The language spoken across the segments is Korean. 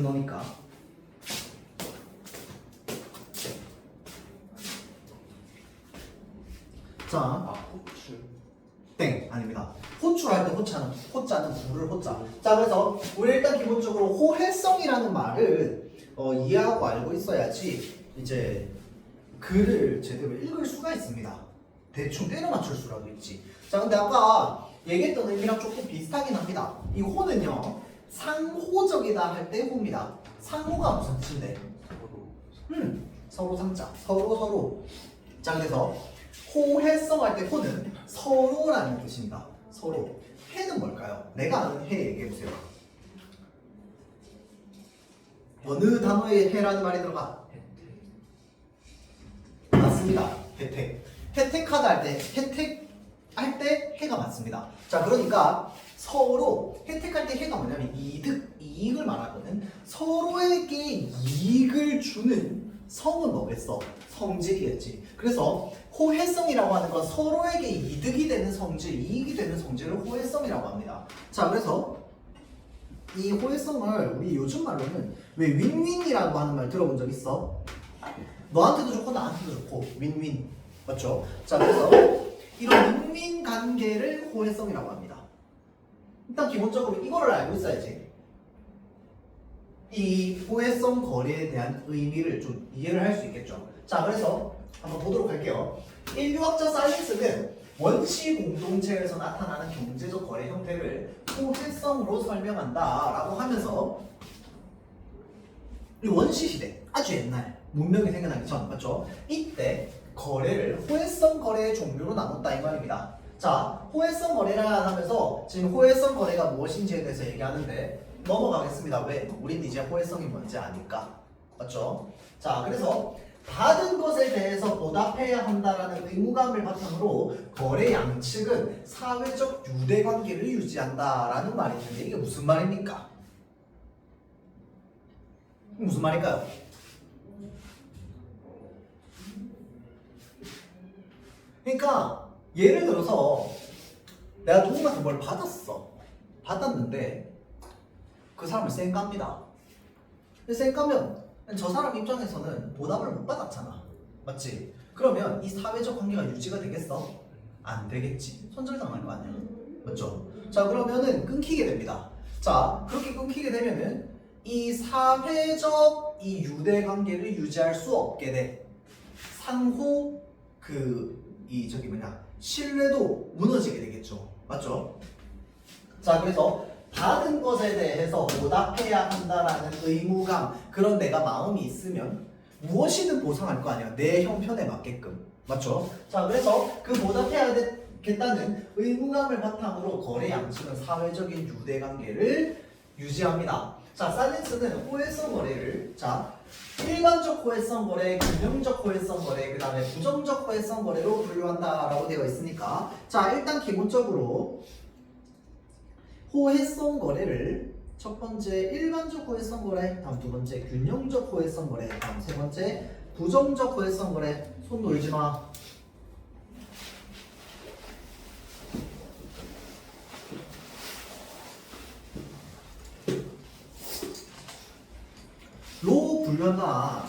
문어니까. 자, 호출. 땡 아닙니다. 호출할 때 호자는 부를 호자. 자, 그래서 우리 일단 기본적으로 호혜성이라는 말을 이해하고 알고 있어야지 이제 글을 제대로 읽을 수가 있습니다. 대충 때려 맞출 수라도 있지. 자, 근데 아까 얘기했던 의미랑 조금 비슷하긴 합니다. 이 호는요, 상호적이다 할 때 호입니다. 상호가 무슨 뜻인데? 서로 상자. 서로. 자, 그래서 호혜성 할 때 호는 서로라는 뜻입니다. 서로. 해는 뭘까요? 내가 아는 해 얘기해보세요. 어느 단어에 해라는 말이 들어가? 맞습니다. 혜택하다 할 때, 혜택할 때 해가 맞습니다. 자, 그러니까 서로 혜택할 때 해가 뭐냐면 이익을 말하거든. 서로에게 이익을 주는 성은 뭐겠어? 성질이겠지. 그래서 호혜성이라고 하는 건 서로에게 이득이 되는 성질, 이익이 되는 성질을 호혜성이라고 합니다. 자, 그래서 이 호혜성을 우리 요즘 말로는 왜 윈윈이라고 하는 말 들어본 적 있어? 너한테도 좋고 나한테도 좋고 윈윈 맞죠? 자, 그래서 이런 윈윈 관계를 호혜성이라고 합니다. 일단 기본적으로 이거를 알고 있어야지 이 호혜성 거래에 대한 의미를 좀 이해를 할 수 있겠죠. 자, 그래서 한번 보도록 할게요. 인류학자 사이언스는 원시 공동체에서 나타나는 경제적 거래 형태를 호혜성으로 설명한다 라고 하면서 이 원시 시대, 아주 옛날 문명이 생겨나기 전, 맞죠? 이때 거래를 호혜성 거래의 종류로 나눴다 이 말입니다. 자, 호혜성 거래라 하면서 지금 호혜성 거래가 무엇인지에 대해서 얘기하는데 넘어가겠습니다. 왜? 우린 이제 호혜성이 뭔지 아니까. 맞죠? 자, 그래서 받은 것에 대해서 보답해야 한다라는 의무감을 바탕으로 거래 양측은 사회적 유대관계를 유지한다라는 말이 있는데 이게 무슨 말입니까? 무슨 말일까요? 그러니까 예를 들어서 내가 누군가한테 뭘 받았는데 그 사람을 쌩깝니다. 쌩까면 저 사람 입장에서는 보답을 못 받았잖아. 맞지? 그러면 이 사회적 관계가 유지가 되겠어? 안 되겠지. 손절당할 거 아니야. 맞죠? 자, 그러면은 끊기게 됩니다. 자, 그렇게 끊기게 되면은 이 사회적 이 유대 관계를 유지할 수 없게 돼. 상호 신뢰도 무너지게 되겠죠. 맞죠? 자, 그래서 받은 것에 대해서 보답해야 한다라는 의무감, 그런 내가 마음이 있으면 무엇이든 보상할 거 아니야. 내 형편에 맞게끔. 맞죠? 자, 그래서 그 보답해야 되겠다는 의무감을 바탕으로 거래 양측은 사회적인 유대관계를 유지합니다. 자, 사이언스는 호혜성 거래를 일반적 호혜성 거래, 균형적 호혜성 거래, 그 다음에 부정적 호혜성 거래로 분류한다라고 되어 있으니까 자, 일단 기본적으로 호혜성 거래를 첫 번째 일반적 호혜성 거래, 다음 두 번째 균형적 호혜성 거래, 다음 세 번째 부정적 호혜성 거래. 손 놀지 마. 로 분류한다.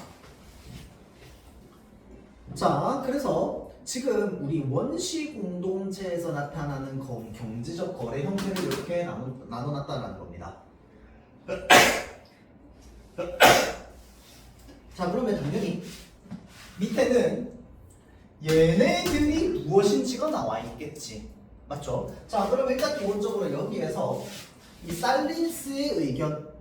자, 그래서 지금 우리 원시 공동체에서 나타나는 경제적 거래 형태를 이렇게 나눠놨다는 겁니다. 자, 그러면 당연히 밑에는 얘네들이 무엇인지가 나와 있겠지. 맞죠? 자, 그럼 일단 기본적으로 여기에서 이 살린스의 의견,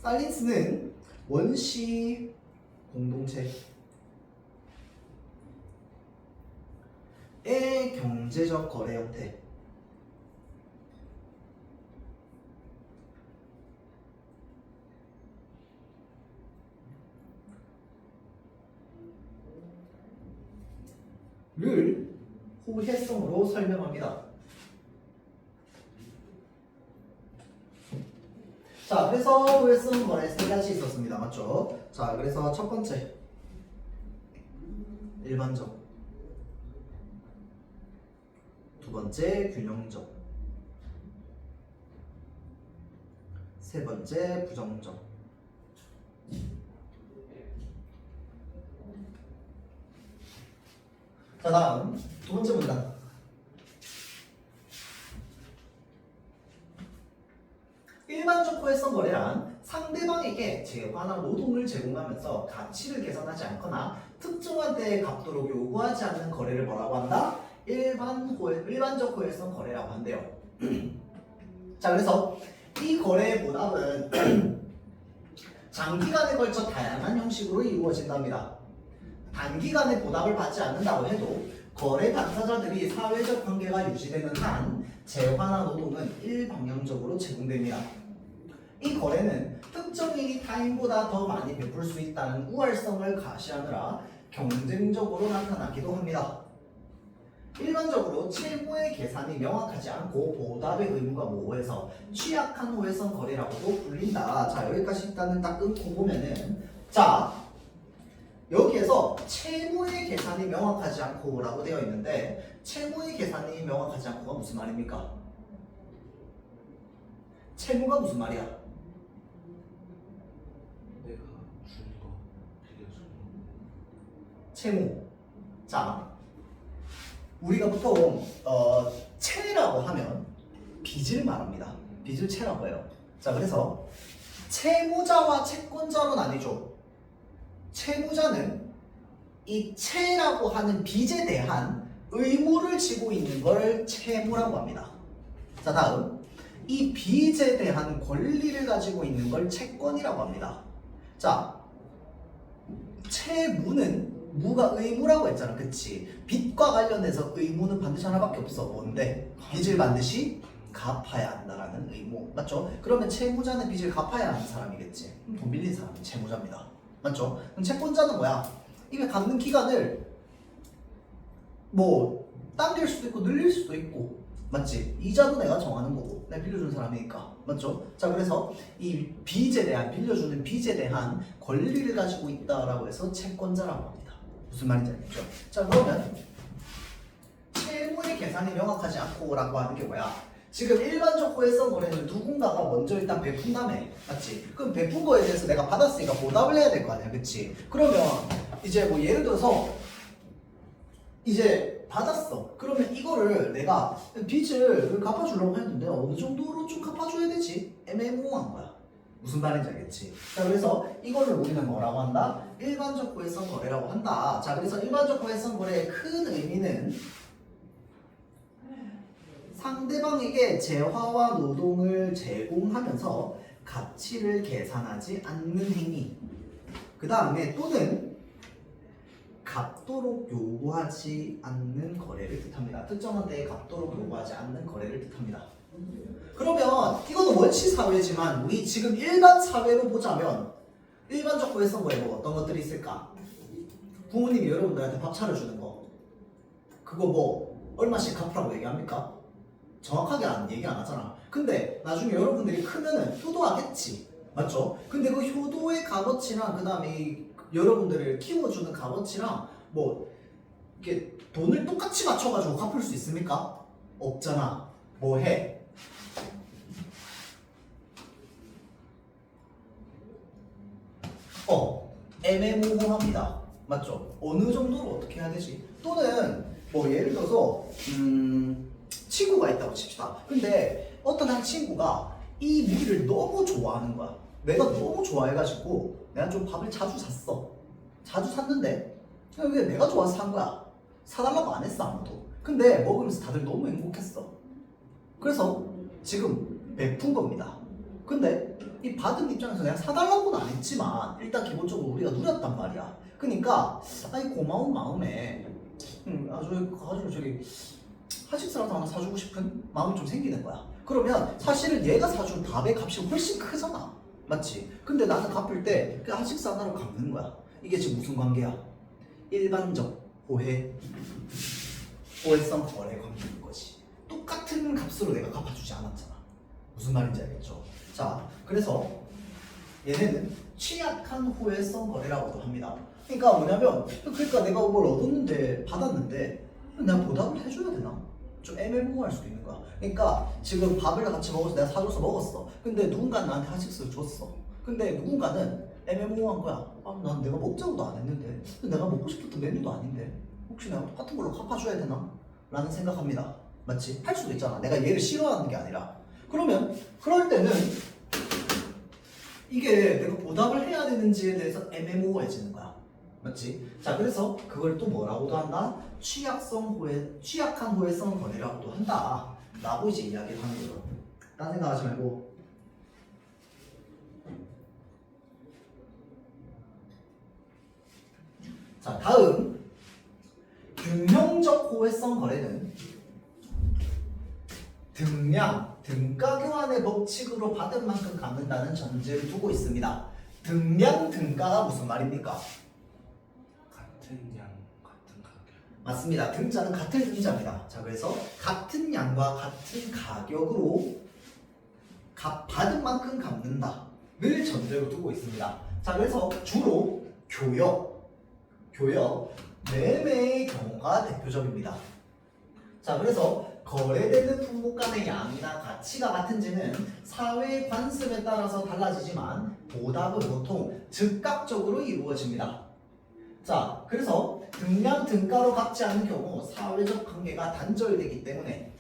살린스는 원시 공동체의 경제적 거래 형태, 를 호혜성으로 설명합니다. 자, 그래서 호혜성 거래 세 가지 있었습니다. 맞죠? 자, 그래서 첫 번째 일반적, 두 번째 균형적, 세 번째 부정적. 자, 다음 두 번째 문단. 일반적 호혜성 거래란 상대방에게 재화나 노동을 제공하면서 가치를 개선하지 않거나 특정한 때의 값도록 요구하지 않는 거래를 뭐라고 한다? 일반적 호혜성 거래라고 한대요. 자, 그래서 이 거래의 보답은 장기간에 걸쳐 다양한 형식으로 이루어진답니다. 단기간에 보답을 받지 않는다고 해도 거래 당사자들이 사회적 관계가 유지되는 한 재화나 노동은 일방향적으로 제공됩니다. 이 거래는 특정인이 타인보다 더 많이 베풀 수 있다는 우월성을 가시하느라 경쟁적으로 나타나기도 합니다. 일반적으로 채무의 계산이 명확하지 않고 보답의 의무가 모호해서 취약한 호혜성 거래라고도 불린다. 자, 여기까지 일단은 딱 끊고 보면은, 자, 여기에서 채무의 계산이 명확하지 않고 라고 되어 있는데, 채무의 계산이 명확하지 않고가 무슨 말입니까? 채무가 무슨 말이야? 내가 준 거, 빌려준 거. 채무. 자, 우리가 보통 채라고 하면 빚을 말합니다. 빚을 채라고 해요. 자, 그래서 채무자와 채권자로 나뉘죠. 채무자는 이 채라고 하는 빚에 대한 의무를 지고 있는 걸 채무라고 합니다. 자, 다음 이 빚에 대한 권리를 가지고 있는 걸 채권이라고 합니다. 자, 채무는 무가 의무라고 했잖아, 그치? 빚과 관련해서 의무는 반드시 하나밖에 없어. 뭔데? 빚을 반드시 갚아야 한다라는 의무, 맞죠? 그러면 채무자는 빚을 갚아야 하는 사람이겠지. 돈 빌린 사람이 채무자입니다, 맞죠? 그럼 채권자는 뭐야? 이게 갚는 기간을 뭐 당길 수도 있고 늘릴 수도 있고, 맞지? 이자도 내가 정하는 거고, 내가 빌려준 사람이니까, 맞죠? 자, 그래서 이 빚에 대한, 빌려주는 빚에 대한 권리를 가지고 있다라고 해서 채권자라고 합니다. 무슨 말인지 알겠죠? 자, 그러면 채무의 계산이 명확하지 않고라고 하는 게 뭐야? 지금 일반적 호혜성 거래는 누군가가 먼저 일단 베푼 다음에, 맞지? 그럼 베푼 거에 대해서 내가 받았으니까 보답을 해야 될 거 아니야, 그치? 그러면 이제 뭐 예를 들어서 이제 받았어. 그러면 이거를 내가 빚을 갚아주려고 했는데 어느 정도로 좀 갚아줘야 되지? 애매모호한 거야. 무슨 말인지 알겠지? 자, 그래서 이거를 우리는 뭐라고 한다? 일반적 호혜성 거래라고 한다. 자, 그래서 일반적 호혜성 거래의 큰 의미는 상대방에게 재화와 노동을 제공하면서 가치를 계산하지 않는 행위, 그 다음에 또는 갚도록 요구하지 않는 거래를 뜻합니다. 특정한 때에 갚도록 요구하지 않는 거래를 뜻합니다. 그러면 이거는 원시 사회지만 우리 지금 일반 사회로 보자면 일반적 호혜성 거래 뭐 어떤 것들이 있을까? 부모님이 여러분들한테 밥 차려주는 거, 그거 뭐 얼마씩 갚으라고 얘기합니까? 정확하게 얘기 안 하잖아. 근데 나중에 여러분들이 크면은 효도하겠지, 맞죠? 근데 그 효도의 값어치랑 그 다음에 여러분들을 키워주는 값어치랑 뭐 이렇게 돈을 똑같이 맞춰가지고 갚을 수 있습니까? 없잖아. 뭐 해? 애매모호합니다. 맞죠? 어느 정도로 어떻게 해야 되지? 또는 뭐 예를 들어서 친구가 있다고 칩시다. 근데 어떤 한 친구가 이 무기를 너무 좋아하는 거야. 내가 너무 좋아해가지고 내가 좀 밥을 자주 샀어. 자주 샀는데 그게 내가 좋아서 산 거야. 사달라고 안 했어, 아무도. 근데 먹으면서 다들 너무 행복했어. 그래서 지금 베푼 겁니다. 근데 이 받은 입장에서 내가 사달라고는 안 했지만 일단 기본적으로 우리가 누렸단 말이야. 그러니까 아이 고마운 마음에 아주 저기 한식사라도 하나 사주고 싶은 마음이 좀 생기는 거야. 그러면 사실은 얘가 사준 밥의 값이 훨씬 크잖아, 맞지? 근데 나는 갚을 때 그 한식사 하나로 갚는 거야. 이게 지금 무슨 관계야? 일반적 호혜성 거래 관계인 거지. 똑같은 값으로 내가 갚아주지 않았잖아. 무슨 말인지 알겠죠? 자, 그래서 얘네는 취약한 호혜성 거래라고도 합니다. 그러니까 뭐냐면, 그러니까 내가 뭘 얻었는데 받았는데 내가 보답을 해줘야 되나? 좀 애매모호할 수도 있는 거야. 그러니까 지금 밥을 같이 먹어서 내가 사줘서 먹었어. 근데 누군가는 나한테 한식스를 줬어. 근데 누군가는 애매모호한 거야. 아, 난 내가 먹자고도 안 했는데, 내가 먹고 싶었던 메뉴도 아닌데, 혹시 내가 똑같은 걸로 갚아줘야 되나? 라는 생각합니다. 맞지? 할 수도 있잖아. 내가 얘를 싫어하는 게 아니라. 그러면 그럴 때는 이게 내가 보답을 해야 되는지에 대해서 애매모호해지는 거야. 맞지? 자, 그래서 그걸 또 뭐라고도 한다? 취약한 호혜성 거래라고도 한다. 라고 이제 이야기를 하는 거죠. 딴 생각하지 말고. 자, 다음 균형적 호혜성 거래는 등량, 등가 교환의 법칙으로 받은 만큼 갚는다는 전제를 두고 있습니다. 등량, 등가가 무슨 말입니까? 같은 양, 같은 가격. 맞습니다. 등자는 같은 등자입니다. 자, 그래서 같은 양과 같은 가격으로 받은 만큼 갚는다를 전제로 두고 있습니다. 자, 그래서 주로 교역, 매매의 경우가 대표적입니다. 자, 그래서 거래되는 품목 간의 양이나 가치가 같은지는 사회의 관습에 따라서 달라지지만 보답은 보통 즉각적으로 이루어집니다. 자, 그래서 등량, 등가로 갚지 않는 경우 사회적 관계가 단절되기 때문에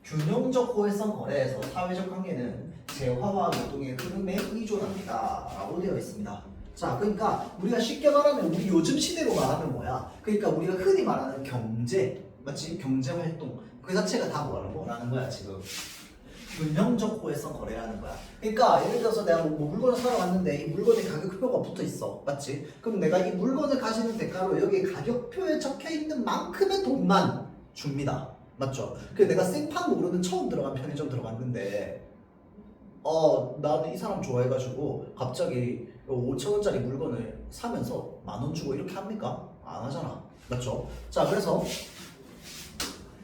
균형적 호혜성 거래에서 사회적 관계는 재화와 노동의 흐름에 의존합니다. 라고 되어 있습니다. 자, 그러니까 우리가 쉽게 말하면 우리 요즘 시대로 말하면 뭐야? 그러니까 우리가 흔히 말하는 경제, 맞지? 경제 활동 그 자체가 다 뭐라는 거야 지금? 균형적 호혜성 거래라는 거야. 그러니까 예를 들어서 내가 뭐 물건을 사러 왔는데 이 물건에 가격표가 붙어 있어, 맞지? 그럼 내가 이 물건을 가지는 대가로 여기 가격표에 적혀 있는 만큼의 돈만 줍니다, 맞죠? 그래서 내가 생판 모르는 처음 들어간 편의점 들어갔는데 나는 이 사람 좋아해가지고 갑자기 5,000원짜리 물건을 사면서 10,000원 주고 이렇게 합니까? 안 하잖아, 맞죠? 자, 그래서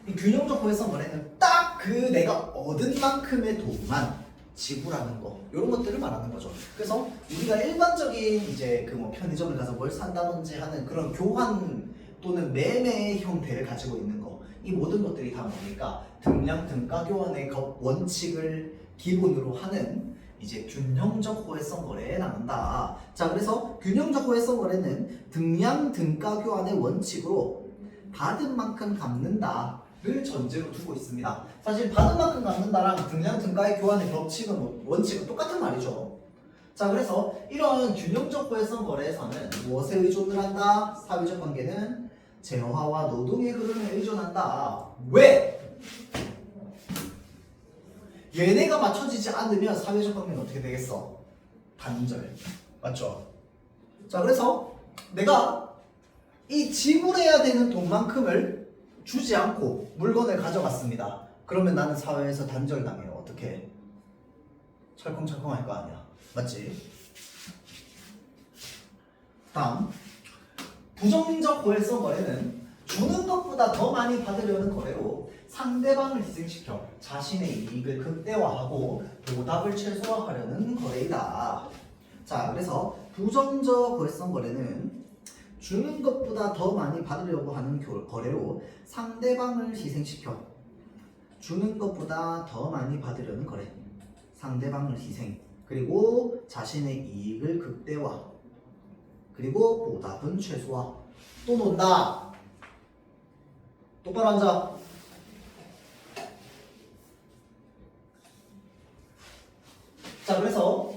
이 균형적 호혜성 거래는 딱 그 내가 얻은 만큼의 돈만 지불하는 거, 이런 것들을 말하는 거죠. 그래서 우리가 일반적인 이제 그 뭐 편의점을 가서 뭘 산다든지 하는 그런 교환 또는 매매의 형태를 가지고 있는 거, 이 모든 것들이 다 뭡니까? 등량, 등가 교환의 원칙을 기본으로 하는 이제 균형적 호혜성 거래에 나온다. 자, 그래서 균형적 호혜성 거래는 등량, 등가 교환의 원칙으로 받은 만큼 갚는다를 전제로 두고 있습니다. 사실 받은 만큼 갚는다랑 등량, 등가의 교환의 법칙은 원칙은 똑같은 말이죠. 자, 그래서 이런 균형적 호혜성 거래에서는 무엇에 의존을 한다? 사회적 관계는 재화와 노동의 흐름에 의존한다. 왜? 얘네가 맞춰지지 않으면 사회적 관계는 어떻게 되겠어? 단절. 맞죠? 자, 그래서 내가 이 지불해야 되는 돈만큼을 주지 않고 물건을 가져갔습니다. 그러면 나는 사회에서 단절당해요. 어떻게? 철컹철컹할 거 아니야. 맞지? 다음, 부정적 호혜성 거래는 주는 것보다 더 많이 받으려는 거래로 상대방을 희생시켜 자신의 이익을 극대화하고 보답을 최소화하려는 거래이다. 자, 그래서 부정적 호혜성 거래는 주는 것보다 더 많이 받으려고 하는 거래로 상대방을 희생시켜 주는 것보다 더 많이 받으려는 거래, 상대방을 희생, 그리고 자신의 이익을 극대화, 그리고 보답은 최소화. 또 논다. 똑바로 앉아. 자, 그래서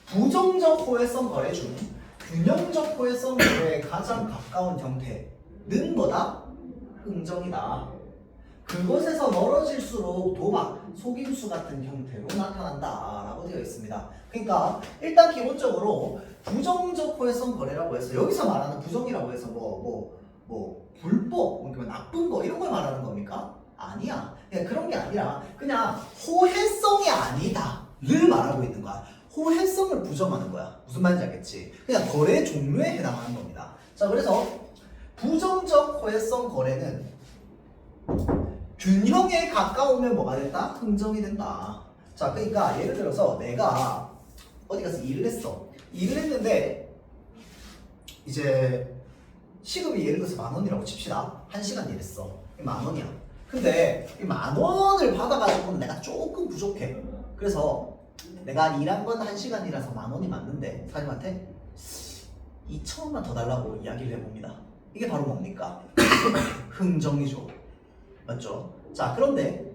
부정적 호혜성 거래 중 균형적 호혜성 거래에 가장 가까운 형태는 뭐다? 흥정이다. 그곳에서 멀어질수록 도박, 속임수 같은 형태로 나타난다 라고 되어 있습니다. 그러니까 일단 기본적으로 부정적 호혜성 거래라고 해서 여기서 말하는 부정이라고 해서 불법, 그러니까 나쁜 거 이런 걸 말하는 겁니까? 아니야. 그냥 그런 게 아니라 그냥 호혜성이 아니다를 말하고 있는 거야. 호혜성을 부정하는 거야. 무슨 말인지 알겠지? 그냥 거래 종류에 해당하는 겁니다. 자, 그래서 부정적 호혜성 거래는 균형에 가까우면 뭐가 된다? 흥정이 된다. 자, 그러니까 예를 들어서 내가 어디 가서 일을 했어. 일을 했는데 이제 시급이 예를 들어서 10,000원이라고 칩시다. 한 시간 일했어. 10,000원이야. 근데 이 10,000원을 받아가지고는 내가 조금 부족해. 그래서 내가 일한 건 1시간이라서 10,000원이 맞는데 사장님한테 2,000원만 더 달라고 이야기를 해봅니다. 이게 바로 뭡니까? 흥정이죠. 맞죠? 자, 그런데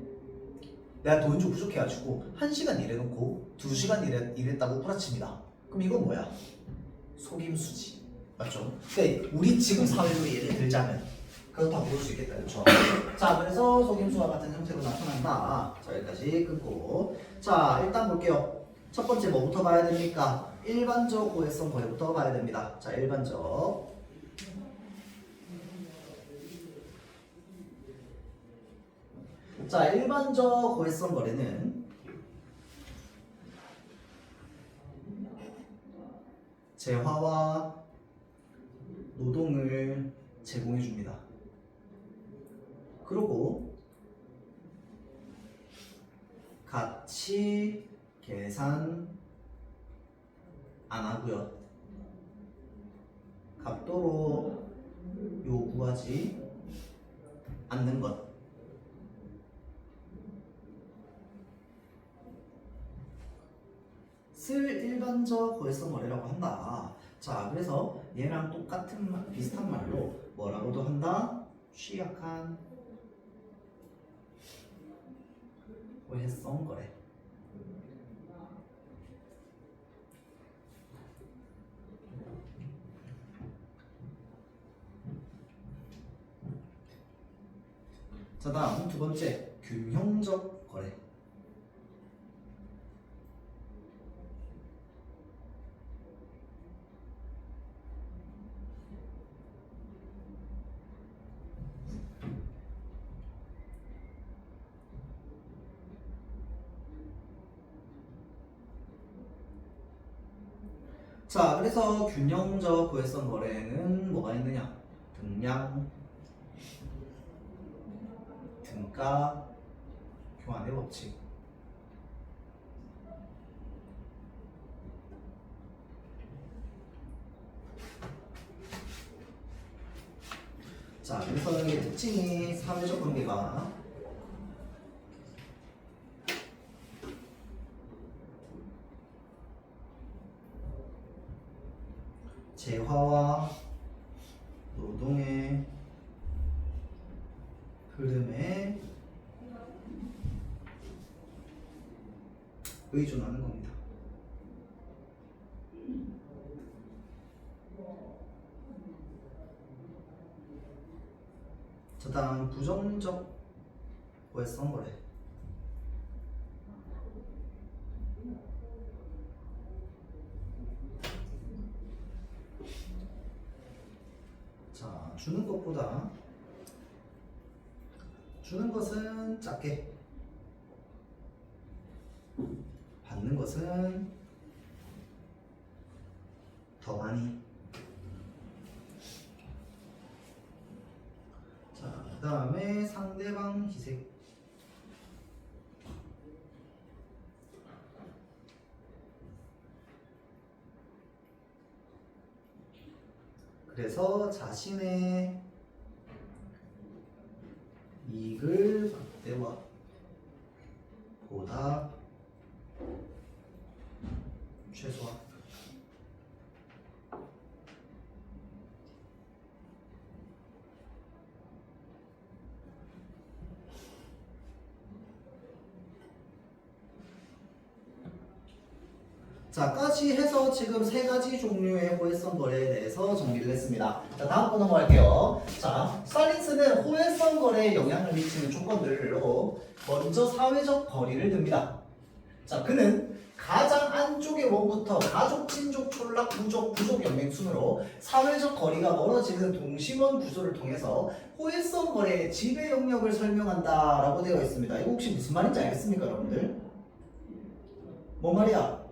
내가 돈이 좀 부족해가지고 1시간 일해놓고 2시간 일했다고 구라칩니다. 그럼 이건 뭐야? 속임수지. 맞죠? 근데 우리 지금 사회로 예를 들자면 그렇다고 볼 수 있겠다. 그렇죠? 자, 그래서 속임수와 같은 형태로 나타난다. 자, 여기까지 끊고. 자, 일단 볼게요. 첫 번째 뭐부터 봐야 됩니까? 일반적 고해성 거래부터 봐야 됩니다. 자, 일반적. 자, 일반적 고해성 거래는 재화와 노동을 제공해 줍니다. 그리고 같이 계산 안 하고요. 각도로 요구하지 않는 것. 쓸 일반적 고해성 거래라고 한다. 자, 그래서 얘랑 똑같은 비슷한 말로 뭐라고도 한다? 취약한 고해성 거래. 자, 다음 두 번째 균형적 거래. 자, 그래서 균형적 고해성 거래에는 뭐가 있느냐? 등량, 등가, 교환의 법칙. 자, 그래서 이게 특징이 사회적 관계가 재화와 노동의 흐름에 의존하는 겁니다. 자, 다음 부정적 고해성 거래. 자, 주는 것보다 주는 것은 작게, 받는 것은 더 많이. 자, 그 다음에 상대방 희생. 그래서 자신의 이익을 상대와 보다 최소화. 자까지 해서 지금 세 가지 종류의 호혜성 거래에 대해서 정리를 했습니다. 자, 다음 거 넘어갈게요. 자, 스탈린스는 호혜성 거래에 영향을 미치는 조건들로 먼저 사회적 거리를 듭니다. 자, 그는 가장 안쪽의 원부터 가족, 친족, 촌락, 부족 연맹 순으로 사회적 거리가 멀어지는 동심원 구조를 통해서 호혜성 거래의 지배 영역을 설명한다라고 되어 있습니다. 이거 혹시 무슨 말인지 알겠습니까, 여러분들? 뭔 말이야?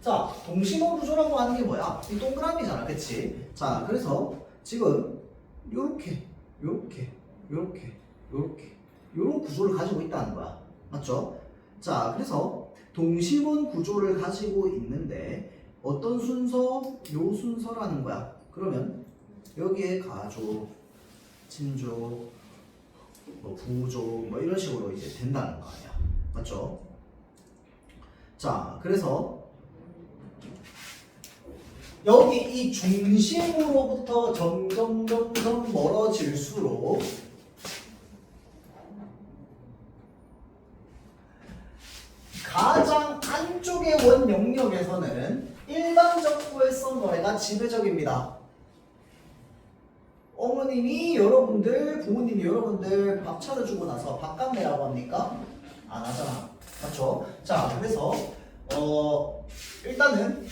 자, 동심원 구조라고 하는 게 뭐야? 이 동그라미잖아, 그치? 자, 그래서 지금 요렇게 요런 구조를 가지고 있다는 거야. 맞죠? 자, 그래서 동심원 구조를 가지고 있는데 어떤 순서? 요 순서라는 거야. 그러면 여기에 가족, 친족, 뭐 부족 뭐 이런 식으로 이제 된다는 거 아니야. 맞죠? 자, 그래서 여기 이 중심으로부터 점점 멀어질수록 가장 안쪽의 원 영역에서는 일반적 호혜성 거래가 지배적입니다. 어머님이 여러분들, 부모님이 여러분들 밥 차려주고 나서 밥값 내라고 합니까? 안 하잖아. 맞죠? 자, 그래서 일단은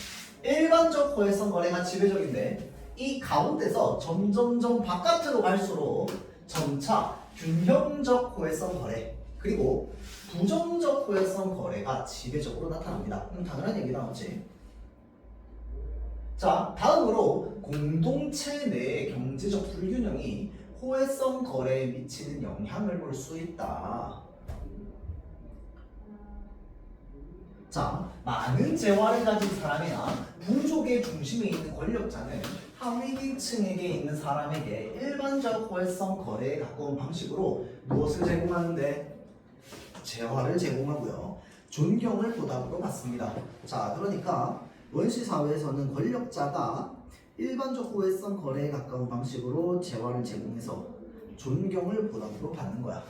일반적 호혜성 거래가 지배적인데 이 가운데서 점점점 바깥으로 갈수록 점차 균형적 호혜성 거래 그리고 부정적 호혜성 거래가 지배적으로 나타납니다. 당연한 얘기다, 맞지? 자, 다음으로 공동체 내의 경제적 불균형이 호혜성 거래에 미치는 영향을 볼 수 있다. 자, 많은 재화를 가진 사람이나 부족의 중심에 있는 권력자는 하위계층에게 있는 사람에게 일반적 호혜성 거래에 가까운 방식으로 무엇을 제공하는데? 재화를 제공하고요. 존경을 보답으로 받습니다. 자, 그러니까 원시 사회에서는 권력자가 일반적 호혜성 거래에 가까운 방식으로 재화를 제공해서 존경을 보답으로 받는 거야.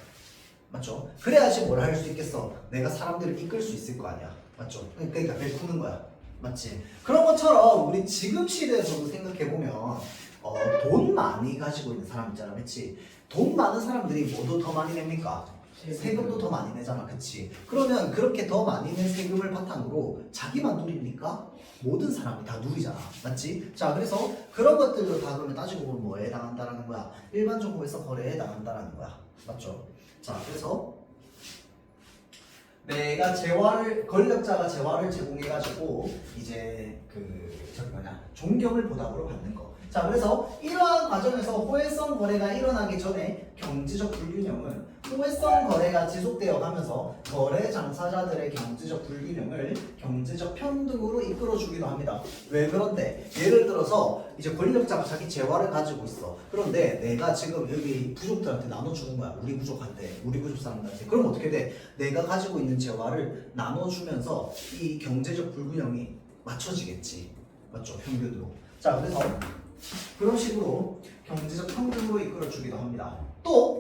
맞죠? 그래야지 뭘 할 수 있겠어. 내가 사람들을 이끌 수 있을 거 아니야. 맞죠? 그러니까 베푸는 거야. 맞지? 그런 것처럼 우리 지금 시대에서도 생각해보면 돈 많이 가지고 있는 사람 있잖아. 그치? 돈 많은 사람들이 뭐도 더 많이 냅니까? 세금도 더 많이 내잖아. 그치? 그러면 그렇게 더 많이 낸 세금을 바탕으로 자기만 누립니까? 모든 사람이 다 누리잖아. 맞지? 자, 그래서 그런 것들도 다 그러면 따지고 보면 뭐에 해당한다라는 거야? 일반적으로 거래에 해당한다라는 거야. 맞죠? 자, 그래서 내가 재화를 권력자가 재화를 제공해가지고 이제 존경을 보답으로 받는 거. 자, 그래서 이러한 과정에서 호혜성 거래가 일어나기 전에 경제적 불균형은 호혜성 거래가 지속되어 가면서 거래 당사자들의 경제적 불균형을 경제적 평등으로 이끌어주기도 합니다. 왜 그런데? 예를 들어서 이제 권력자가 자기 재화를 가지고 있어. 그런데 내가 지금 여기 부족들한테 나눠주는 거야. 우리 부족한테, 우리 부족 사람들한테. 그럼 어떻게 돼? 내가 가지고 있는 재화를 나눠주면서 이 경제적 불균형이 맞춰지겠지. 맞죠? 평균으로. 자, 그래서 그런 식으로 경제적 평등으로 이끌어주기도 합니다. 또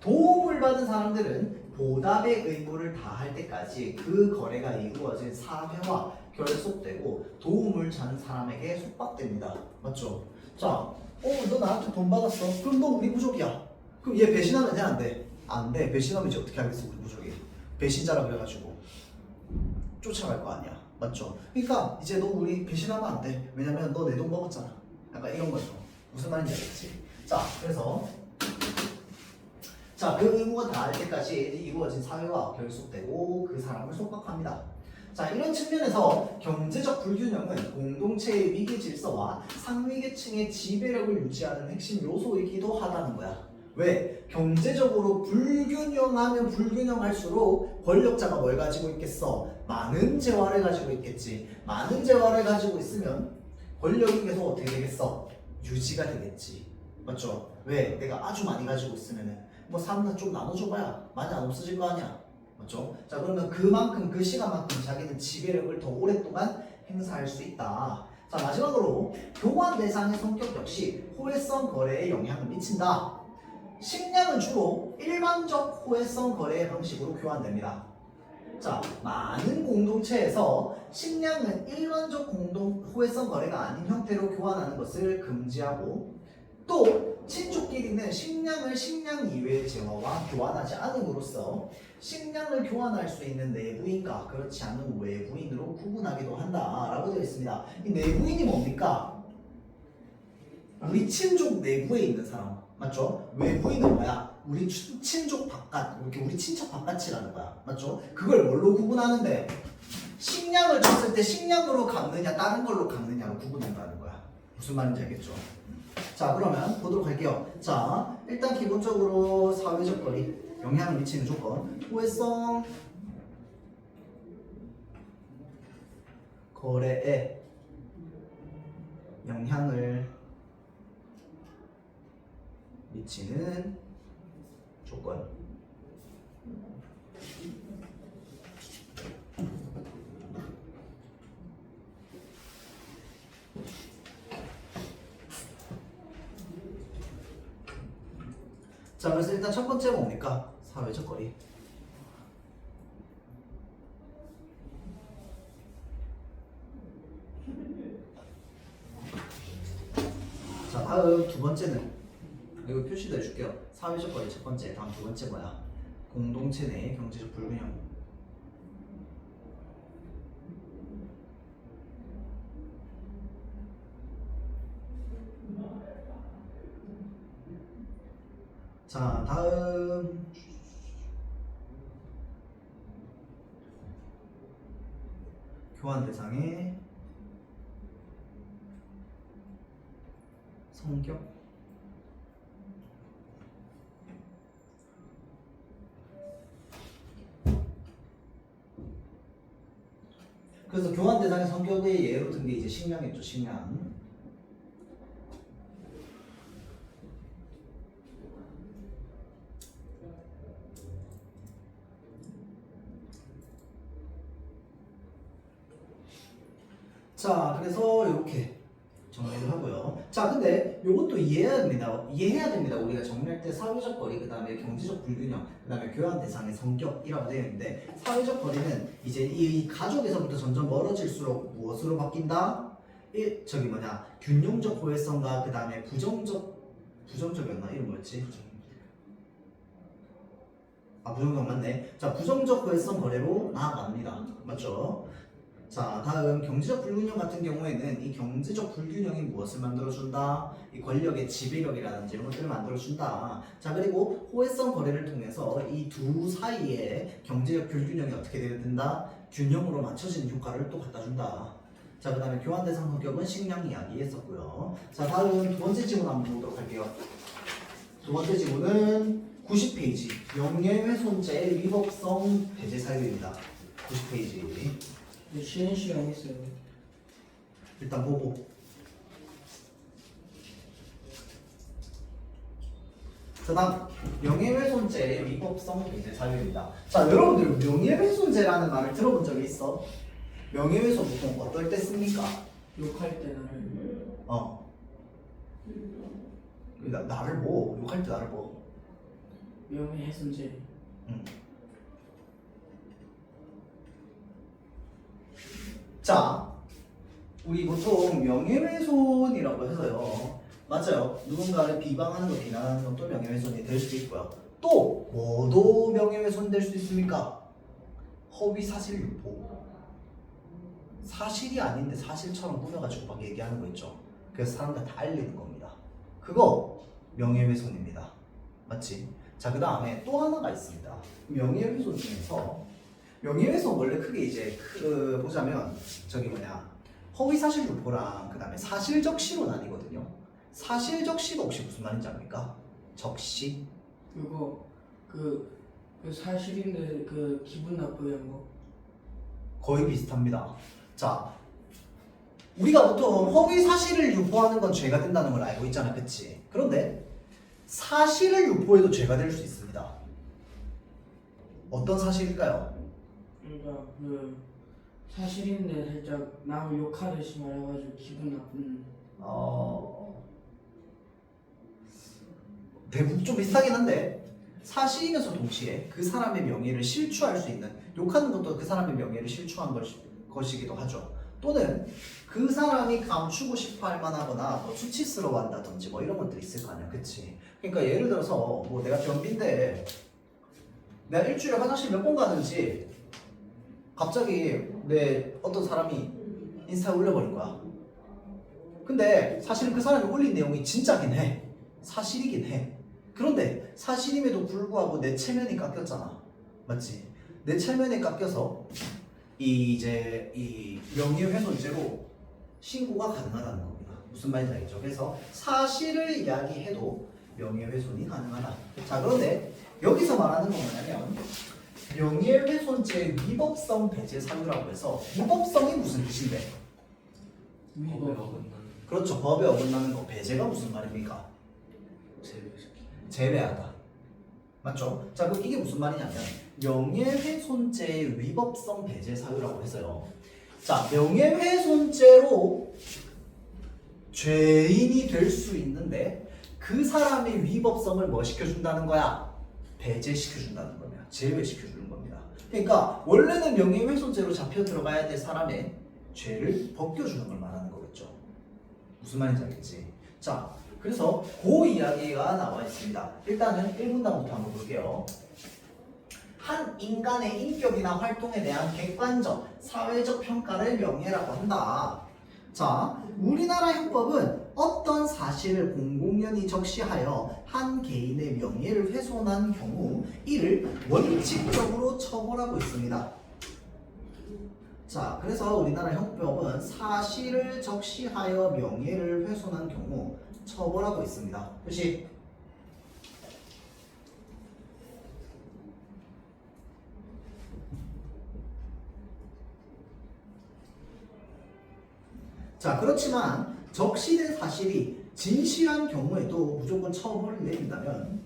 도움을 받은 사람들은 보답의 의무를 다할 때까지 그 거래가 이루어진 사회와 결속되고 도움을 준 사람에게 속박됩니다. 맞죠? 자, 너 나한테 돈 받았어. 그럼 너 우리 부족이야. 그럼 얘 배신하면 돼, 안 돼? 안 돼. 배신하면 이제 어떻게 하겠어, 우리 부족이. 배신자라 그래가지고 쫓아갈 거 아니야. 맞죠? 그러니까 이제 너 우리 배신하면 안 돼. 왜냐면 너 내 돈 먹었잖아. 약간 이런 거죠. 무슨 말인지 알겠지? 자, 그래서 그 의무가 다할 때까지 이루어진 사회와 결속되고 그 사람을 속박합니다. 자, 이런 측면에서 경제적 불균형은 공동체의 위계 질서와 상위계층의 지배력을 유지하는 핵심 요소이기도 하다는 거야. 왜? 경제적으로 불균형하면 불균형할수록 권력자가 뭘 가지고 있겠어? 많은 재화를 가지고 있겠지. 많은 재화를 가지고 있으면 권력이 계속 어떻게 되겠어? 유지가 되겠지. 맞죠? 왜? 내가 아주 많이 가지고 있으면은 뭐 사람들 좀 나눠줘봐야 많이 안 없어질 거 아니야. 맞죠? 자, 그러면 그만큼 그 시간만큼 자기는 지배력을 더 오랫동안 행사할 수 있다. 자, 마지막으로 교환 대상의 성격 역시 호혜성 거래에 영향을 미친다. 식량은 주로 일반적 호혜성 거래 방식으로 교환됩니다. 자, 많은 공동체에서 식량은 일반적 호혜성 거래가 아닌 형태로 교환하는 것을 금지하고 또 친족끼리는 식량을 식량 이외의 재화와 교환하지 않음으로써 식량을 교환할 수 있는 내부인과 그렇지 않은 외부인으로 구분하기도 한다라고 되어 있습니다. 이 내부인이 뭡니까? 우리 친족 내부에 있는 사람. 맞죠? 외부인은 뭐야? 우리 친족 바깥, 이렇게 우리 친척 바깥이라는 거야. 맞죠? 그걸 뭘로 구분하는데? 식량을 줬을 때 식량으로 갚느냐 다른 걸로 갚느냐로 구분한다는 거야. 무슨 말인지 알겠죠? 자, 그러면 보도록 할게요. 자, 일단 기본적으로 사회적 거리, 영향을 미치는 조건, 호혜성 거래에 영향을 미치는 조건. 자, 그래서 일단 첫 번째 뭡니까? 사회적 거리. 자, 다음 두 번째는 이거 표시도 해줄게요. 사회적 거리 첫 번째, 다음 두 번째 뭐야? 공동체 내 경제적 불균형. 자, 다음 교환 대상의 성격. 그래서 교환 대상의 성격의 예로 든 게 이제 식량이었죠, 식량. 자, 그래서 이렇게 정리를 하고요. 자, 근데 이것도 이해해야 됩니다. 이해해야 됩니다. 우리가 정리할 때 사회적 거리, 그 다음에 경제적 불균형, 그 다음에 교환 대상의 성격이라고 되어 있는데, 사회적 거리는 이제 이 가족에서부터 점점 멀어질수록 무엇으로 바뀐다? 균형적 호혜성과 그 다음에 부정적이었나? 이름 뭐였지? 아, 부정적 맞네. 자, 부정적 호혜성 거래로 나아갑니다. 맞죠? 자, 다음 경제적 불균형 같은 경우에는 이 경제적 불균형이 무엇을 만들어준다? 이 권력의 지배력이라든지 이런 것들을 만들어준다. 자, 그리고 호혜성 거래를 통해서 이 두 사이의 경제적 불균형이 어떻게 된다? 균형으로 맞춰지는 효과를 또 갖다준다. 자, 그 다음에 교환 대상 성격은 식량 이야기 했었고요. 자, 다음 두 번째 지문 한번 보도록 할게요. 두 번째 지문은 90페이지 명예훼손죄 위법성 배제 사유입니다. 90페이지 쉬는 시간 있어요. 일단 보고. 자, 다음 명예훼손죄 위법성 배제 사유입니다. 자, 여러분들 명예훼손죄라는 말을 들어본 적이 있어? 명예훼손 보통 어떨 때 씁니까? 욕할 때 나를 나를 뭐? 욕할 때 나를 뭐? 명예훼손죄. 자, 우리 보통 명예훼손이라고 해서요. 맞아요. 누군가를 비방하는 것, 비난하는 것도 명예훼손이 될 수도 있고요. 또 뭐도 명예훼손 될 수 있습니까? 허위사실 유포. 사실이 아닌데 사실처럼 꾸며가지고 막 얘기하는 거 있죠. 그래서 사람들 다 알리는 겁니다. 그거 명예훼손입니다. 맞지? 자, 그 다음에 또 하나가 있습니다. 명예훼손 중에서 명예훼손 원래 크게 이제 보자면 허위사실 유포랑 그 다음에 사실적시로 나뉘거든요. 사실적시가 혹시 무슨 말인지 압니까? 적시? 그거 그 사실인데 그 기분 나쁘게 한 거. 거의 비슷합니다. 자, 우리가 보통 허위사실을 유포하는 건 죄가 된다는 걸 알고 있잖아, 그치? 그런데 사실을 유포해도 죄가 될 수 있습니다. 어떤 사실일까요? 그러니까 그 사실인데 살짝 남을 욕하듯이 말해가지고 기분 나쁜. 대부분 좀 비슷하긴 한데 사실이면서 동시에 그 사람의 명예를 실추할 수 있는, 욕하는 것도 그 사람의 명예를 실추한 것이기도 하죠. 또는 그 사람이 감추고 싶어 할 만하거나 뭐 수치스러워 한다든지 뭐 이런 것들이 있을 거 아니야, 그치? 그러니까 예를 들어서 뭐 내가 변비인데 내가 일주일에 화장실 몇 번 가는지 갑자기 내 어떤 사람이 인스타에 올려버린 거야. 근데 사실은 그 사람이 올린 내용이 진짜긴 해. 사실이긴 해. 그런데 사실임에도 불구하고 내 체면이 깎였잖아. 맞지? 내 체면이 깎여서 이 명예훼손죄로 신고가 가능하다는 겁니다. 무슨 말인지 알겠죠? 그래서 사실을 이야기해도 명예훼손이 가능하다. 자, 그런데 여기서 말하는 건 뭐냐면 명예훼손죄 위법성 배제 사유라고 해서 위법성이 무슨 뜻인데? 법에 위법. 어긋나는 그렇죠. 법에 어긋나는 거. 배제가 무슨 말입니까? 제외시키 제외하다. 맞죠? 자, 그럼 이게 무슨 말이냐면 명예훼손죄의 위법성 배제 사유라고 해서요. 자, 명예훼손죄로 죄인이 될 수 있는데 그 사람의 위법성을 뭐 시켜준다는 거야? 배제시켜준다는 거냐? 제외시켜주는 겁니다. 그러니까 원래는 명예훼손죄로 잡혀 들어가야 될 사람의 죄를 벗겨주는 걸 말하는 거겠죠. 무슨 말인지 알겠지? 자, 그래서 그 이야기가 나와 있습니다. 일단은 1문단부터 한번 볼게요. 한 인간의 인격이나 활동에 대한 객관적, 사회적 평가를 명예라고 한다. 자, 우리나라 형법은 어떤 사실을 공공연히 적시하여 한 개인의 명예를 훼손한 경우 이를 원칙적으로 처벌하고 있습니다. 자, 그래서 우리나라 형법은 사실을 적시하여 명예를 훼손한 경우 처벌하고 있습니다. 그치? 자, 그렇지만 적시된 사실이 진실한 경우에도 무조건 처벌을 내린다면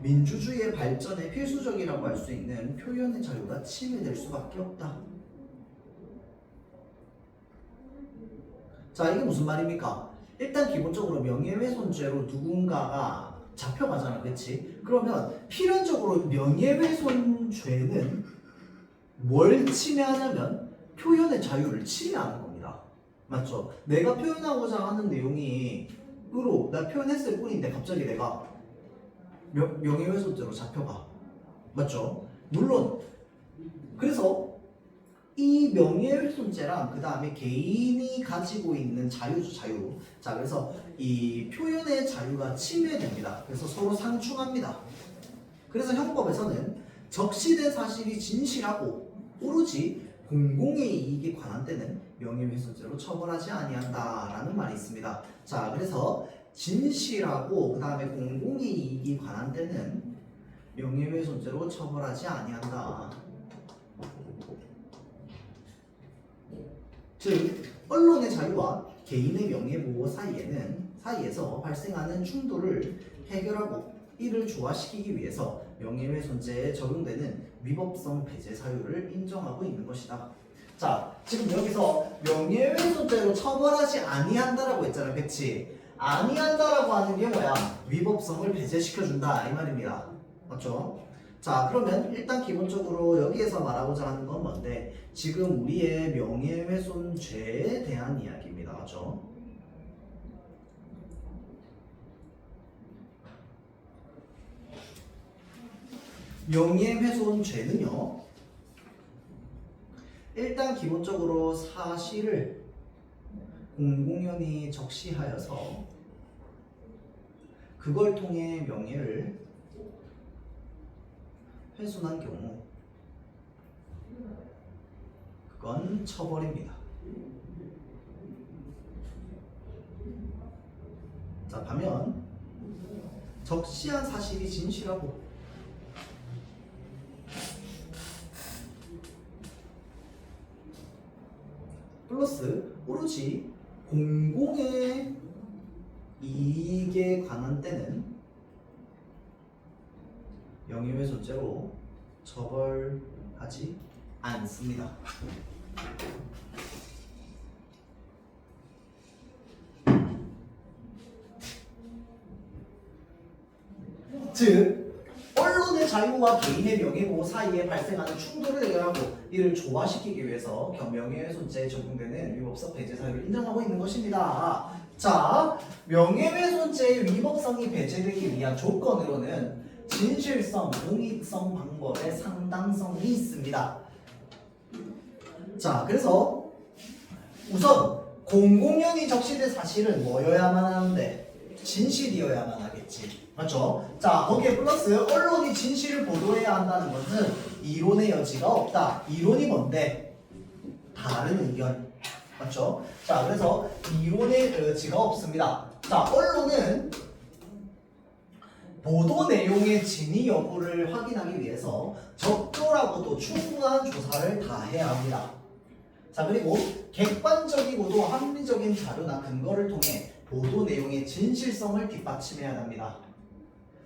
민주주의의 발전에 필수적이라고 할 수 있는 표현의 자유가 침해될 수밖에 없다. 자, 이게 무슨 말입니까? 일단 기본적으로 명예훼손죄로 누군가가 잡혀가잖아, 그렇지? 그러면 필연적으로 명예훼손죄는 뭘 침해하냐면 표현의 자유를 침해하는 겁니다. 맞죠? 내가 표현하고자 하는 내용이 나 표현했을 뿐인데 갑자기 내가 명예훼손죄로 잡혀가. 맞죠? 물론 그래서 이 명예훼손죄랑 그 다음에 개인이 가지고 있는 자유죠, 자유. 자, 그래서 이 표현의 자유가 침해됩니다. 그래서 서로 상충합니다. 그래서 형법에서는 적시된 사실이 진실하고 오로지 공공의 이익에 관한 때는 명예훼손죄로 처벌하지 아니한다라는 말이 있습니다. 자, 그래서 진실하고 그 다음에 공공의 이익이 관한 때는 명예훼손죄로 처벌하지 아니한다. 즉, 언론의 자유와 개인의 명예보호 사이에서 발생하는 충돌을 해결하고 이를 조화시키기 위해서 명예훼손죄에 적용되는 위법성 배제 사유를 인정하고 있는 것이다. 자, 지금 여기서 명예훼손죄로 처벌하지 아니한다라고 했잖아, 그치? 아니한다라고 하는 게 뭐야? 위법성을 배제시켜준다 이 말입니다. 맞죠? 자, 그러면 일단 기본적으로 여기에서 말하고자 하는 건 뭔데? 지금 우리의 명예훼손죄에 대한 이야기입니다. 맞죠? 명예훼손죄는요, 일단 기본적으로 사실을 공공연히 적시하여서 그걸 통해 명예를 훼손한 경우 그건 처벌입니다. 자, 반면 적시한 사실이 진실하고 플러스 오로지 공공의 이익에 관한 때는 명예훼손죄로 처벌하지 않습니다. 즉, 언론의 자유와 개인의 명예보호 사이에 발생하는 충돌을 해결하고 이를 조화시키기 위해서 명예훼손죄에 적용되는 위법성 배제 사유를 인정하고 있는 것입니다. 자, 명예훼손죄의 위법성이 배제되기 위한 조건으로는 진실성, 공익성 방법의 상당성이 있습니다. 자, 그래서 우선 공공연히 적시된 사실은 뭐여야만 하는데? 진실이어야만 하겠지. 맞죠? 자, 거기에 플러스 언론이 진실을 보도해야 한다는 것은 이론의 여지가 없다. 이론이 뭔데? 다른 의견. 맞죠? 자, 그래서 이론의 여지가 없습니다. 자, 언론은 보도 내용의 진위 여부를 확인하기 위해서 적절하고도 충분한 조사를 다 해야 합니다. 자, 그리고 객관적이고도 합리적인 자료나 근거를 통해 보도 내용의 진실성을 뒷받침해야 합니다.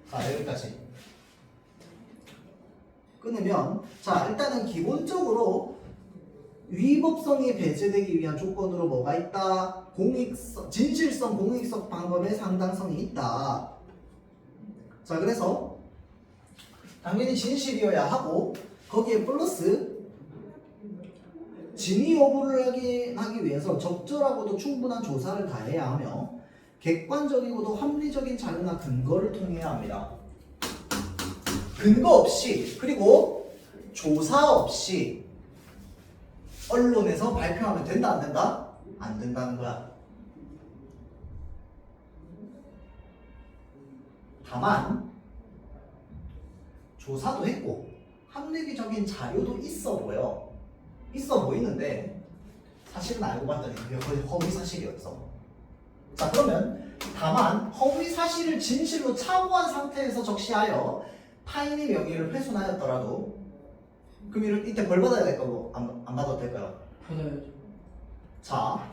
자, 여기까지. 끊으면, 자, 일단은 기본적으로 위법성이 배제되기 위한 조건으로 뭐가 있다? 공익성, 진실성, 공익성 방법의 상당성이 있다. 자, 그래서 당연히 진실이어야 하고 거기에 플러스 진위 여부를 하기 위해서 적절하고도 충분한 조사를 다해야 하며 객관적이고도 합리적인 자료나 근거를 통해야 합니다. 근거 없이 그리고 조사 없이 언론에서 발표하면 된다 안 된다? 안 된다는 거야. 다만 조사도 했고 합리적인 자료도 있어 보여. 있어 보이는데 사실은 알고 봤더니 그게 거의 허위 사실이었어. 자, 그러면 다만 허위 사실을 진실로 착오한 상태에서 적시하여 타인의 명예를 훼손하였더라도 그럼 이때 벌 받아야 될까요? 안 받아도 될까요? 받아야죠. 자,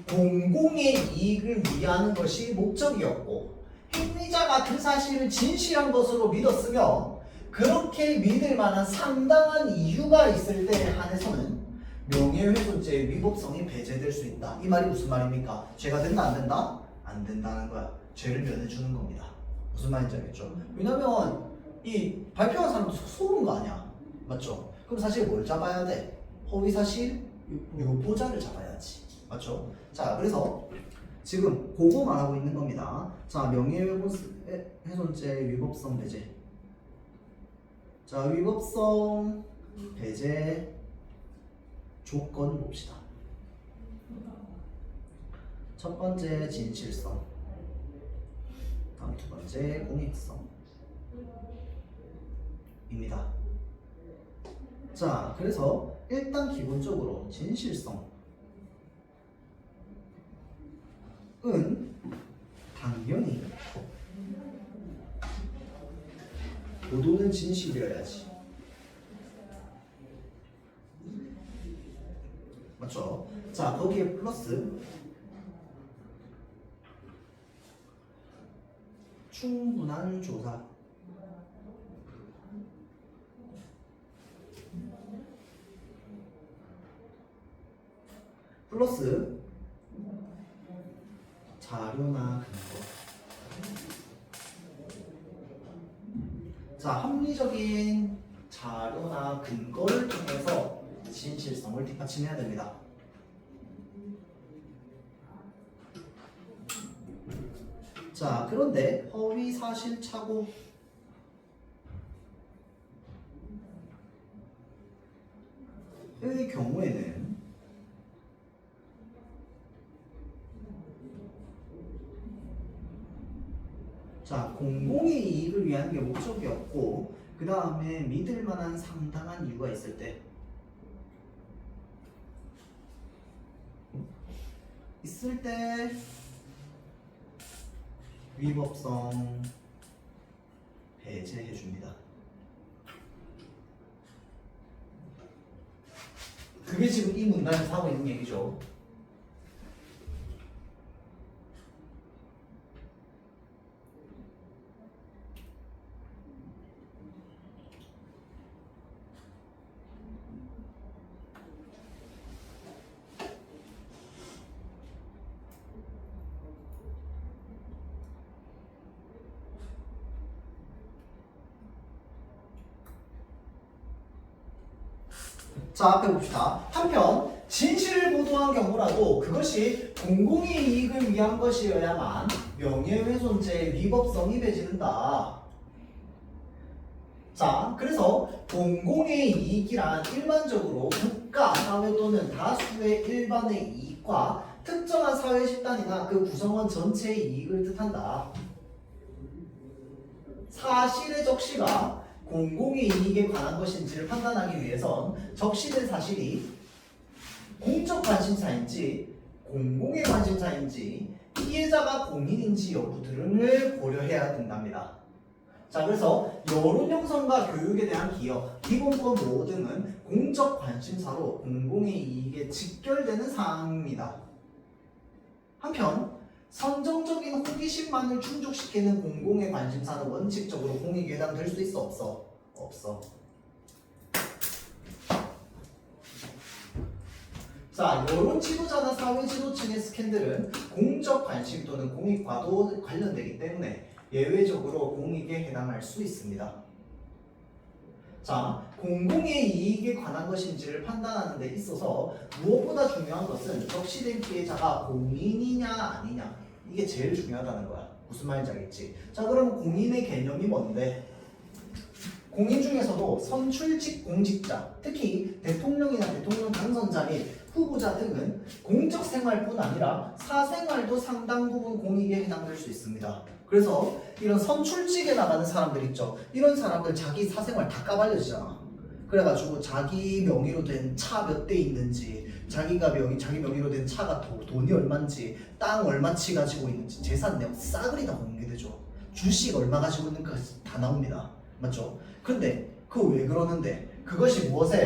공공의 이익을 위하는 것이 목적이었고 행위자가 그 사실을 진실한 것으로 믿었으며 그렇게 믿을 만한 상당한 이유가 있을 때에 한해서는 명예훼손죄의 위법성이 배제될 수 있다. 이 말이 무슨 말입니까? 죄가 된다 안 된다? 안 된다는 거야. 죄를 면해주는 겁니다. 무슨 말인지 알겠죠? 왜냐면 이 발표한 사람도 속은 거 아니야. 맞죠? 그럼 사실 뭘 잡아야 돼? 허위사실 유포자를 잡아야지. 맞죠? 자, 그래서 지금 그거 말하고 있는 겁니다. 자, 명예훼손죄 위법성 배제. 자, 위법성 배제 조건을 봅시다. 첫 번째 진실성, 다음 두 번째 공익성입니다. 자, 그래서 일단 기본적으로 진실성은 당연히 보도는 진실이어야지. 맞죠? 자, 거기에 플러스 충분한 조사. 플러스 자료나 근거. 자, 합리적인 자료나 근거를 통해서 진실성을 뒷받침해야 됩니다. 자, 그런데 허위 사실 착오의 경우에는 자, 공공의 이익을 위한 게 목적이었고 그 다음에 믿을 만한 상당한 이유가 있을 때 위법성 배제해 줍니다. 그게 지금 이 문단에서 하고 있는 얘기죠. 자, 앞에 봅시다. 한편 진실을 보도한 경우라도 그것이 공공의 이익을 위한 것이어야만 명예훼손죄의 위법성이 배제된다. 자, 그래서 공공의 이익이란 일반적으로 국가, 사회 또는 다수의 일반의 이익과 특정한 사회 집단이나 그 구성원 전체의 이익을 뜻한다. 사실의 적시가 공공의 이익에 관한 것인지를 판단하기 위해선 적시된 사실이 공적 관심사인지 공공의 관심사인지 피해자가 공인인지 여부 등을 고려해야 된답니다. 자, 그래서 여론 형성과 교육에 대한 기여, 기본권 보호 등은 공적 관심사로 공공의 이익에 직결되는 사항입니다. 한편 선정적인 호기심만을 충족시키는 공공의 관심사는 원칙적으로 공익에 해당될 수 있어 없어? 없어. 자, 여론 지도자나 사회 지도층의 스캔들은 공적 관심 또는 공익과도 관련되기 때문에 예외적으로 공익에 해당할 수 있습니다. 자, 공공의 이익에 관한 것인지를 판단하는 데 있어서 무엇보다 중요한 것은 적시된 피해자가 공인이냐 아니냐, 이게 제일 중요하다는 거야. 무슨 말인지 알겠지? 자, 그럼 공인의 개념이 뭔데? 공인 중에서도 선출직 공직자, 특히 대통령이나 대통령 당선자 및 후보자 등은 공적 생활뿐 아니라 사생활도 상당 부분 공익에 해당될 수 있습니다. 그래서 이런 선출직에 나가는 사람들 있죠. 이런 사람들 자기 사생활 다 까발려지잖아. 그래가지고 자기 명의로 된 차 몇 대 있는지, 자기 명의로 된 차가 돈이 얼마인지, 땅 얼마치 가지고 있는지, 재산 내역 싸그리 다 공개되죠. 주식 얼마 가지고 있는가 다 나옵니다. 맞죠? 근데 그거 왜 그러는데? 그것이 무엇에?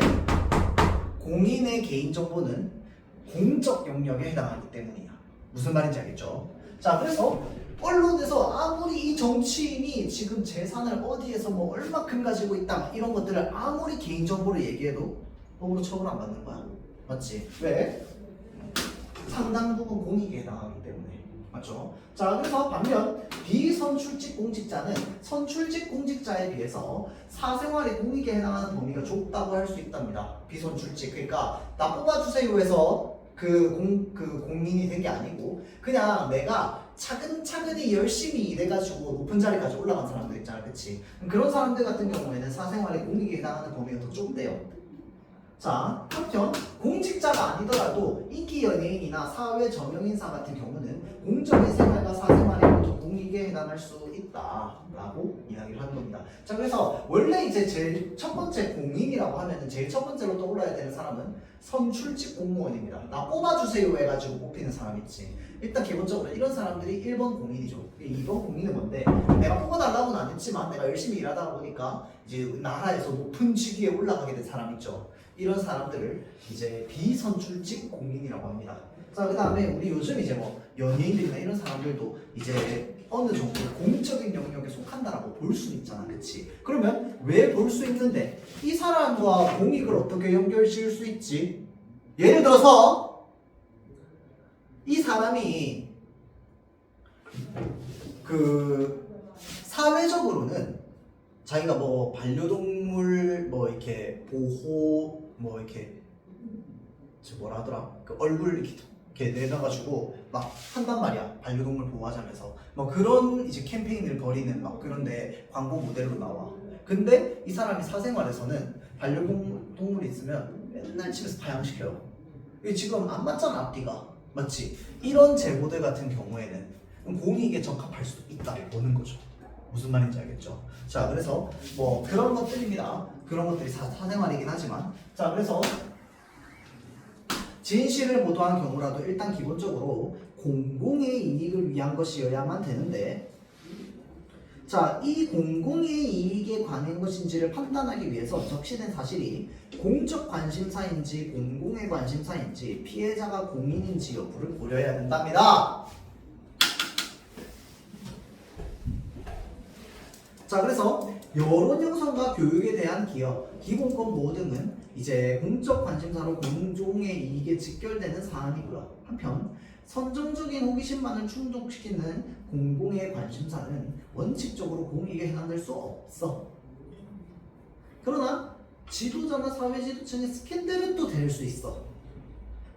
공인의 개인정보는 공적 영역에 해당하기 때문이야. 무슨 말인지 알겠죠? 자, 그래서 언론에서 아무리 이 정치인이 지금 재산을 어디에서 뭐 얼마큼 가지고 있다 이런 것들을 아무리 개인정보를 얘기해도 법으로 처벌 안 받는 거야. 맞지? 왜? 상당 부분 공익에 해당하기 때문에. 맞죠? 자, 그래서 반면 비선출직 공직자는 선출직 공직자에 비해서 사생활의 공익에 해당하는 범위가 좁다고 할 수 있답니다. 비선출직, 그러니까 나 뽑아주세요 해서 공인이 된 게 아니고 그냥 내가 차근차근히 열심히 일해가지고 높은 자리까지 올라간 사람들 있잖아, 그치? 그런 사람들 같은 경우에는 사생활의 공익에 해당하는 범위가 더 좁대요. 자, 한편 공직자가 아니더라도 인기 연예인이나 사회 저명인사 같은 경우는 공적인 생활과 사생활의 모두 공익에 해당할 수 있다라고 이야기를 하는 겁니다. 자, 그래서 원래 이제 제일 첫 번째 공인이라고 하면은 제일 첫 번째로 떠올라야 되는 사람은 선출직 공무원입니다. 나 뽑아주세요 해가지고 뽑히는 사람 있지. 일단 기본적으로 이런 사람들이 1번 공인이죠. 2번 공인은 뭔데? 내가 뽑아달라고는 안 했지만 내가 열심히 일하다 보니까 이제 나라에서 높은 직위에 올라가게 된 사람 있죠. 이런 사람들을 이제 비선출직 공인이라고 합니다. 자, 그 다음에 우리 요즘 이제 뭐 연예인들이나 이런 사람들도 이제 어느 정도 공적인 영역에 속한다라고 볼 수 있잖아, 그치? 그러면 왜 볼 수 있는데 이 사람과 공익을 어떻게 연결 지을 수 있지? 예를 들어서 이 사람이 사회적으로는 자기가 뭐 반려동물 뭐 이렇게 보호 뭐 이렇게 뭐라 하더라, 그 얼굴 이렇게 내놔가지고 막 한단 말이야. 반려동물 보호하자면서 뭐 그런 이제 캠페인을 벌이는 막 그런데 광고 모델로 나와. 근데 이 사람이 사생활에서는 반려동물이 있으면 맨날 집에서 파양시켜요. 이게 지금 안 맞잖아, 앞뒤가. 맞지? 이런 제보들 같은 경우에는 공익에 적합할 수도 있다고 보는 거죠. 무슨 말인지 알겠죠? 자, 그래서 뭐 그런 것들입니다. 그런 것들이 사생활이긴 하지만, 자, 그래서 진실을 보도한 경우라도 일단 기본적으로 공공의 이익을 위한 것이어야만 되는데, 자, 이 공공의 이익에 관한 것인지를 판단하기 위해서 적시된 사실이 공적 관심사인지 공공의 관심사인지 피해자가 공인인지 여부를 고려해야 된답니다. 자, 그래서 여론 형성과 교육에 대한 기여, 기본권 보호 등은 이제 공적 관심사로 공종의 이익에 직결되는 사안이고요. 한편 선정적인 호기심만을 충족시키는 공공의 관심사는 원칙적으로 공익에 해당될 수 없어. 그러나 지도자나 사회지도층의 스캔들은 또 될 수 있어.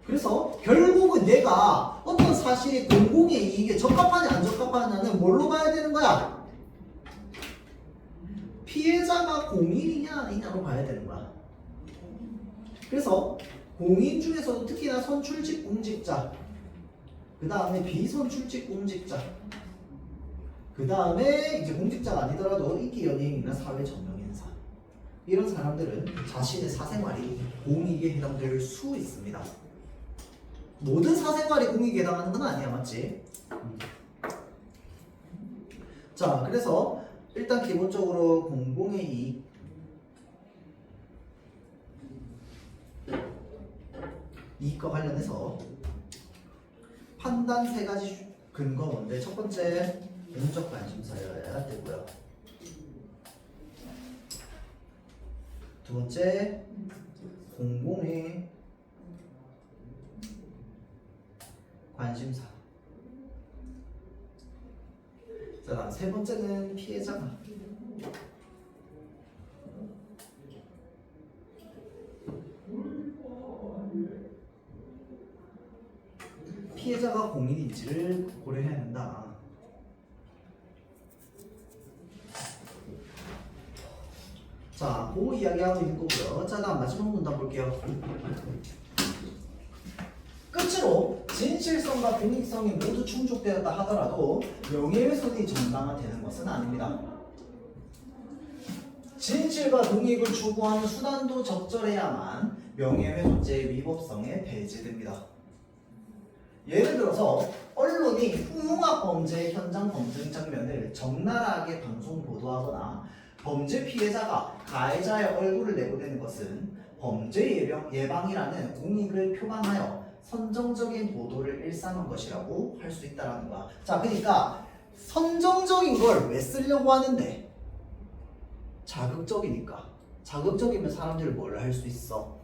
그래서 결국은 내가 어떤 사실이 공공의 이익에 적합하냐 안 적합하냐는 뭘로 봐야 되는 거야? 피해자가 공인이냐 아니냐로 봐야 되는 거야. 그래서 공인 중에서도 특히나 선출직 공직자, 그 다음에 비선출직 공직자, 그 다음에 이제 공직자가 아니더라도 인기 연예인이나 사회 저명인사, 이런 사람들은 자신의 사생활이 공익에 해당될 수 있습니다. 모든 사생활이 공익에 해당하는 건 아니야, 맞지? 자, 그래서 일단 기본적으로 공공의 이익, 이익과 관련해서 판단 세 가지가 근거 뭔데? 첫 번째 공적 관심사여야 되고요. 두 번째 공공의 관심사. 자, 다음 세 번째는 피해자가. 피해자가 공인인지를 고려해야 한다. 자, 그 이야기하고 있는 거고요. 자, 다음 마지막 문단 볼게요. 끝으로 진실성과 공익성이 모두 충족되었다 하더라도 명예훼손이 정당화되는 것은 아닙니다. 진실과 공익을 추구하는 수단도 적절해야만 명예훼손죄의 위법성에 배제됩니다. 예를 들어서 언론이 흉악범죄 현장 검증 장면을 적나라하게 방송 보도하거나 범죄 피해자가 가해자의 얼굴을 내보내는 것은 범죄 예방이라는 공익을 표방하여 선정적인 보도를 일삼은 것이라고 할 수 있다는 거야. 자, 그러니까 선정적인 걸 왜 쓰려고 하는데? 자극적이니까. 자극적이면 사람들이 뭘 할 수 있어?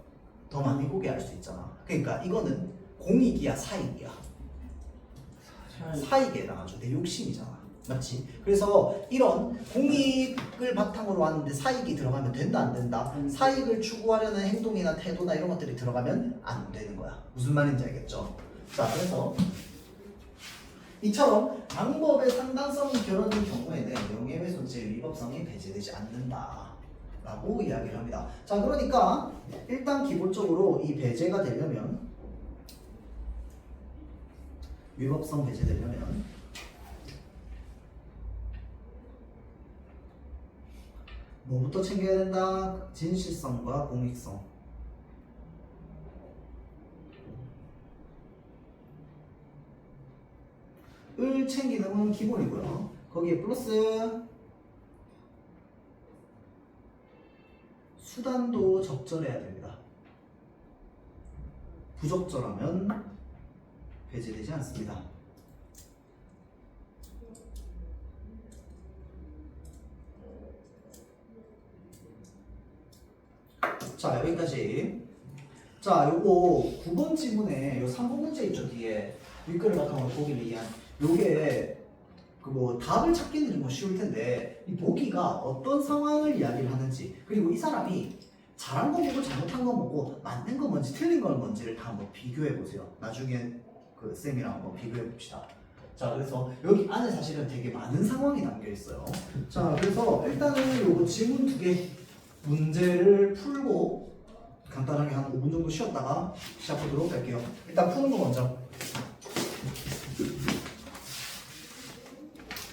더 많이 보게 할 수 있잖아. 그러니까 이거는 공익이야, 사익이야? 사익에 해당하죠. 내 욕심이잖아. 맞지? 그래서 이런 공익을 바탕으로 하는데 사익이 들어가면 된다, 안 된다? 사익을 추구하려는 행동이나 태도나 이런 것들이 들어가면 안 되는 거야. 무슨 말인지 알겠죠? 자, 그래서 이처럼 방법의 상당성이 결여된 경우에는 명예훼손죄 위법성이 배제되지 않는다 라고 이야기를 합니다. 자, 그러니까 일단 기본적으로 이 배제가 되려면, 위법성 배제되려면 뭐부터 챙겨야 된다? 진실성과 공익성. 을 챙기는 건 기본이고요. 거기에 플러스 수단도 적절해야 됩니다. 부적절하면 배제되지 않습니다. 자, 여기까지. 자, 요거 9번 지문에 요 3번 문제 있죠, 뒤에 윗글을 바탕으로 보기를 위한 요게 그 뭐 답을 찾기는 좀 쉬울 텐데 이 보기가 어떤 상황을 이야기를 하는지, 그리고 이 사람이 잘한 거 뭐고 잘못한 거 뭐고 맞는 거 뭔지 틀린 건 뭔지를 다 한번 비교해 보세요. 나중에 그 쌤이랑 한번 비교해 봅시다. 자, 그래서 여기 안에 사실은 되게 많은 상황이 담겨 있어요. 자, 그래서 일단은 요거 지문 2개 문제를 풀고 간단하게 한 5분 정도 쉬었다가 시작하도록 할게요. 일단 푸는 거 먼저.